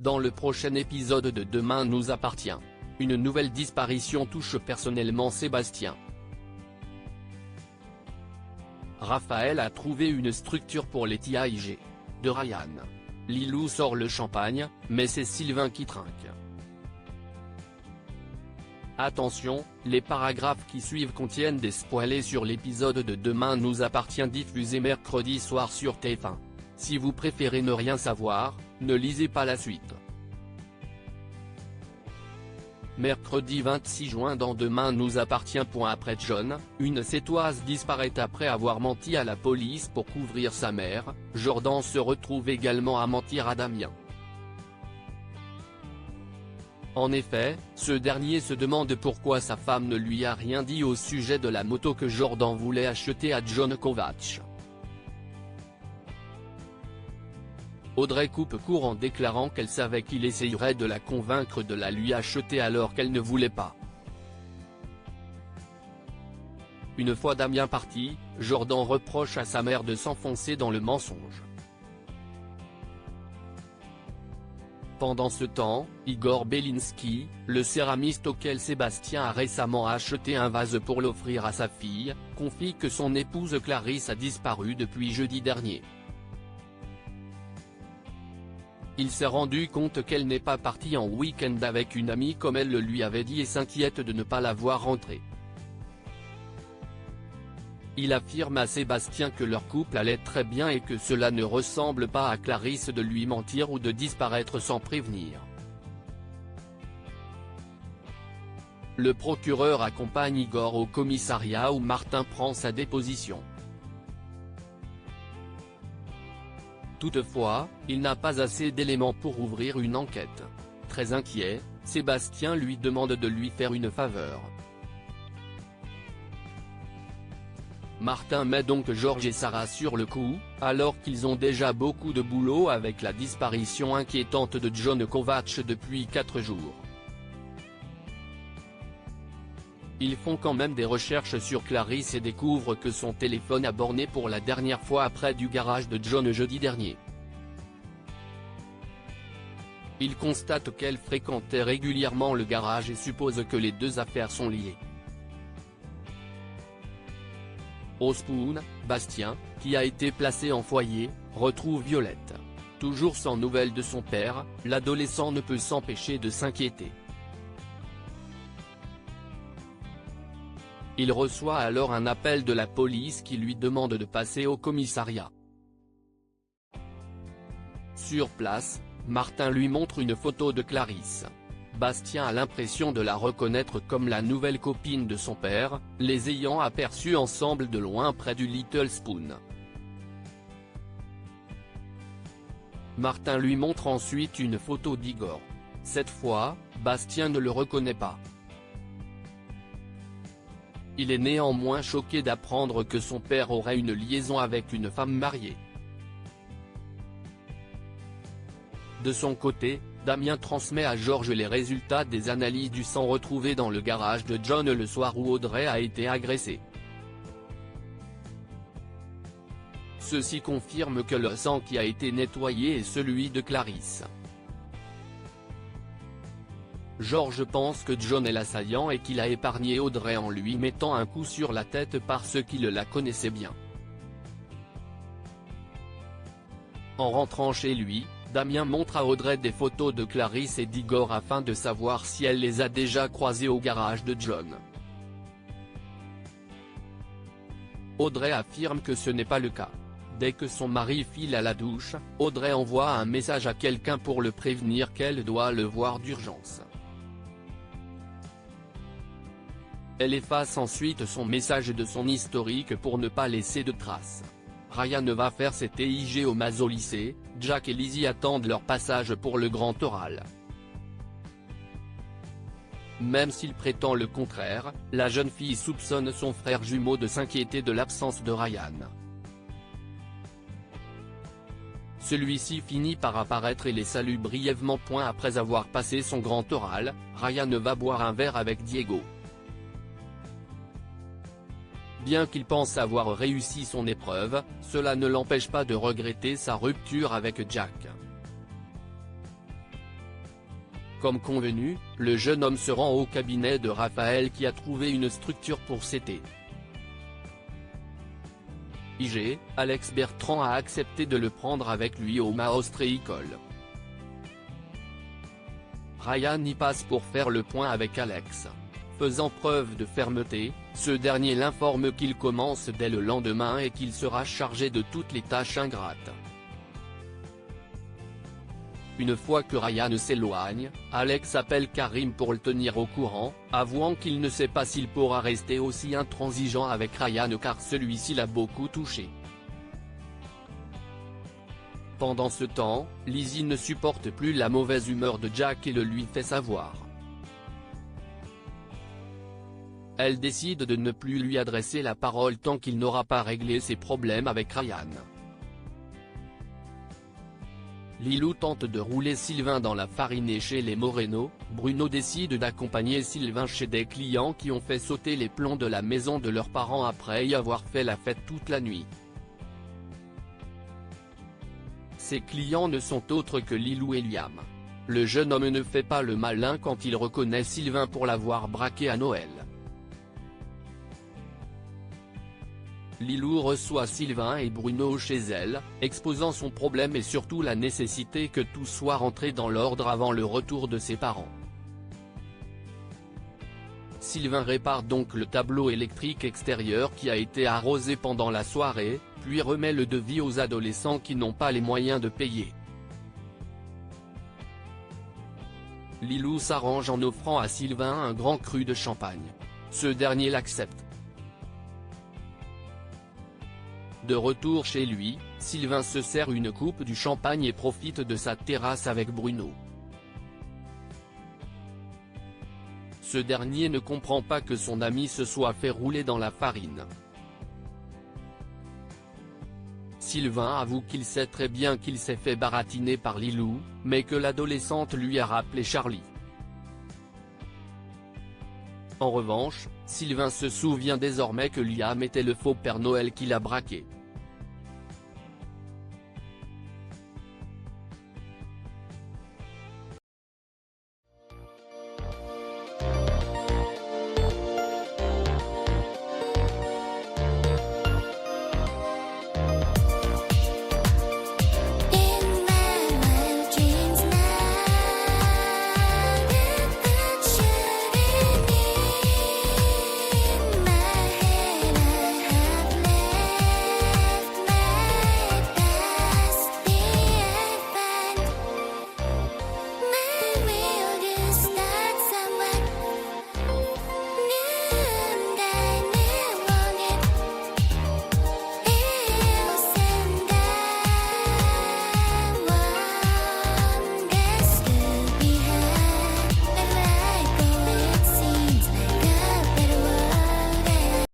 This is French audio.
Dans le prochain épisode de Demain nous appartient, une nouvelle disparition touche personnellement Sébastien. Raphaël a trouvé une structure pour les TAIG de Ryan. Lilou sort le champagne, mais c'est Sylvain qui trinque. Attention, les paragraphes qui suivent contiennent des spoilers sur l'épisode de Demain nous appartient diffusé mercredi soir sur TF1. Si vous préférez ne rien savoir, ne lisez pas la suite. Mercredi 26 juin dans Demain nous appartient. Après John, une Sétoise disparaît après avoir menti à la police pour couvrir sa mère. Jordan se retrouve également à mentir à Damien. En effet, ce dernier se demande pourquoi sa femme ne lui a rien dit au sujet de la moto que Jordan voulait acheter à John Kovacs. Audrey coupe court en déclarant qu'elle savait qu'il essayerait de la convaincre de la lui acheter alors qu'elle ne voulait pas. Une fois Damien parti, Jordan reproche à sa mère de s'enfoncer dans le mensonge. Pendant ce temps, Igor Belinski, le céramiste auquel Sébastien a récemment acheté un vase pour l'offrir à sa fille, confie que son épouse Clarisse a disparu depuis jeudi dernier. Il s'est rendu compte qu'elle n'est pas partie en week-end avec une amie comme elle le lui avait dit et s'inquiète de ne pas la voir rentrer. Il affirme à Sébastien que leur couple allait très bien et que cela ne ressemble pas à Clarisse de lui mentir ou de disparaître sans prévenir. Le procureur accompagne Igor au commissariat où Martin prend sa déposition. Toutefois, il n'a pas assez d'éléments pour ouvrir une enquête. Très inquiet, Sébastien lui demande de lui faire une faveur. Martin met donc Georges et Sarah sur le coup, alors qu'ils ont déjà beaucoup de boulot avec la disparition inquiétante de John Kovacs depuis 4 jours. Ils font quand même des recherches sur Clarisse et découvrent que son téléphone a borné pour la dernière fois près du garage de John jeudi dernier. Ils constatent qu'elle fréquentait régulièrement le garage et supposent que les deux affaires sont liées. Au Spoon, Bastien, qui a été placé en foyer, retrouve Violette. Toujours sans nouvelles de son père, l'adolescent ne peut s'empêcher de s'inquiéter. Il reçoit alors un appel de la police qui lui demande de passer au commissariat. Sur place, Martin lui montre une photo de Clarisse. Bastien a l'impression de la reconnaître comme la nouvelle copine de son père, les ayant aperçus ensemble de loin près du Little Spoon. Martin lui montre ensuite une photo d'Igor. Cette fois, Bastien ne le reconnaît pas. Il est néanmoins choqué d'apprendre que son père aurait une liaison avec une femme mariée. De son côté, Damien transmet à Georges les résultats des analyses du sang retrouvé dans le garage de John le soir où Audrey a été agressée. Ceci confirme que le sang qui a été nettoyé est celui de Clarisse. Georges pense que John est l'assaillant et qu'il a épargné Audrey en lui mettant un coup sur la tête parce qu'il la connaissait bien. En rentrant chez lui, Damien montre à Audrey des photos de Clarisse et d'Igor afin de savoir si elle les a déjà croisés au garage de John. Audrey affirme que ce n'est pas le cas. Dès que son mari file à la douche, Audrey envoie un message à quelqu'un pour le prévenir qu'elle doit le voir d'urgence. Elle efface ensuite son message de son historique pour ne pas laisser de traces. Ryan va faire ses TIG au Mazo lycée, Jack et Lizzie attendent leur passage pour le grand oral. Même s'il prétend le contraire, la jeune fille soupçonne son frère jumeau de s'inquiéter de l'absence de Ryan. Celui-ci finit par apparaître et les salue brièvement. Après avoir passé son grand oral, Ryan va boire un verre avec Diego. Bien qu'il pense avoir réussi son épreuve, cela ne l'empêche pas de regretter sa rupture avec Jack. Comme convenu, le jeune homme se rend au cabinet de Raphaël qui a trouvé une structure pour s'aider. Alex Bertrand a accepté de le prendre avec lui au Maostréicole. Ryan y passe pour faire le point avec Alex. Faisant preuve de fermeté, ce dernier l'informe qu'il commence dès le lendemain et qu'il sera chargé de toutes les tâches ingrates. Une fois que Ryan s'éloigne, Alex appelle Karim pour le tenir au courant, avouant qu'il ne sait pas s'il pourra rester aussi intransigeant avec Ryan car celui-ci l'a beaucoup touché. Pendant ce temps, Lizzie ne supporte plus la mauvaise humeur de Jack et le lui fait savoir. Elle décide de ne plus lui adresser la parole tant qu'il n'aura pas réglé ses problèmes avec Ryan. Lilou tente de rouler Sylvain dans la farine et chez les Moreno, Bruno décide d'accompagner Sylvain chez des clients qui ont fait sauter les plombs de la maison de leurs parents après y avoir fait la fête toute la nuit. Ces clients ne sont autres que Lilou et Liam. Le jeune homme ne fait pas le malin quand il reconnaît Sylvain pour l'avoir braqué à Noël. Lilou reçoit Sylvain et Bruno chez elle, exposant son problème et surtout la nécessité que tout soit rentré dans l'ordre avant le retour de ses parents. Sylvain répare donc le tableau électrique extérieur qui a été arrosé pendant la soirée, puis remet le devis aux adolescents qui n'ont pas les moyens de payer. Lilou s'arrange en offrant à Sylvain un grand cru de champagne. Ce dernier l'accepte. De retour chez lui, Sylvain se sert une coupe du champagne et profite de sa terrasse avec Bruno. Ce dernier ne comprend pas que son ami se soit fait rouler dans la farine. Sylvain avoue qu'il sait très bien qu'il s'est fait baratiner par Lilou, mais que l'adolescente lui a rappelé Charlie. En revanche, Sylvain se souvient désormais que Liam était le faux Père Noël qui l'a braqué.